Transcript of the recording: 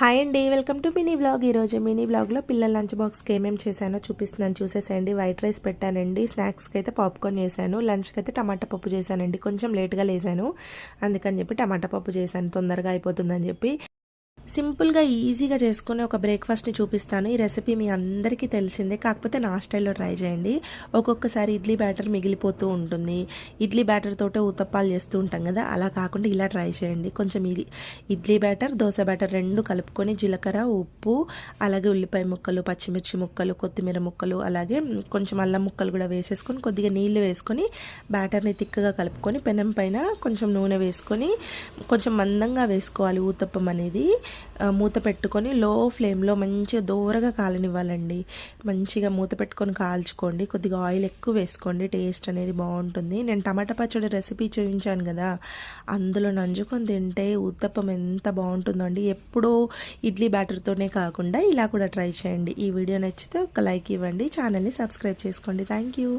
Hi అండి, welcome to mini blog. ఈరోజు mini బ్లాగ్లో పిల్లల లంచ్ బాక్స్కి ఏమేమి చేశానో చూపిస్తున్నాను, చూసేసేయండి. వైట్ రైస్ పెట్టానండి, స్నాక్స్కి అయితే పాప్కార్న్ చేశాను, లంచ్కి అయితే టమాటా పప్పు చేశానండి. కొంచెం లేట్గా లేసాను, అందుకని చెప్పి టమాటా పప్పు చేశాను, తొందరగా అయిపోతుందని చెప్పి. సింపుల్గా ఈజీగా చేసుకునే ఒక బ్రేక్ఫాస్ట్ని చూపిస్తాను. ఈ రెసిపీ మీ అందరికీ తెలిసిందే, కాకపోతే నా స్టైల్లో ట్రై చేయండి. ఒక్కొక్కసారి ఇడ్లీ బ్యాటర్ మిగిలిపోతూ ఉంటుంది, ఇడ్లీ బ్యాటర్ తోటే ఉతప్పాలు చేస్తూ ఉంటాం కదా, అలా కాకుండా ఇలా ట్రై చేయండి. కొంచెం ఇడ్లీ బ్యాటర్, దోశ బ్యాటర్ రెండు కలుపుకొని జీలకర్ర, ఉప్పు, అలాగే ఉల్లిపాయ ముక్కలు, పచ్చిమిర్చి ముక్కలు, కొత్తిమీర ముక్కలు, అలాగే కొంచెం అల్లం ముక్కలు కూడా వేసేసుకొని కొద్దిగా నీళ్లు వేసుకొని బ్యాటర్ని తిక్కగా కలుపుకొని పెనం పైన కొంచెం నూనె వేసుకొని కొంచెం మందంగా వేసుకోవాలి ఊతప్పం అనేది. మూత పెట్టుకొని లో ఫ్లేమ్లో మంచిగా దూరగా కాలనివ్వాలండి. మంచిగా మూత పెట్టుకొని కాల్చుకోండి, కొద్దిగా ఆయిల్ ఎక్కువ వేసుకోండి, టేస్ట్ అనేది బాగుంటుంది. నేను టమాటా పచ్చడి రెసిపీ చూపించాను కదా, అందులో నంజుకొని తింటే ఉత్తప్పం ఎంత బాగుంటుందో అండి. ఎప్పుడూ ఇడ్లీ బ్యాటర్తోనే కాకుండా ఇలా కూడా ట్రై చేయండి. ఈ వీడియో నచ్చితే ఒక లైక్ ఇవ్వండి, ఛానల్ని సబ్స్క్రైబ్ చేసుకోండి. Thank you.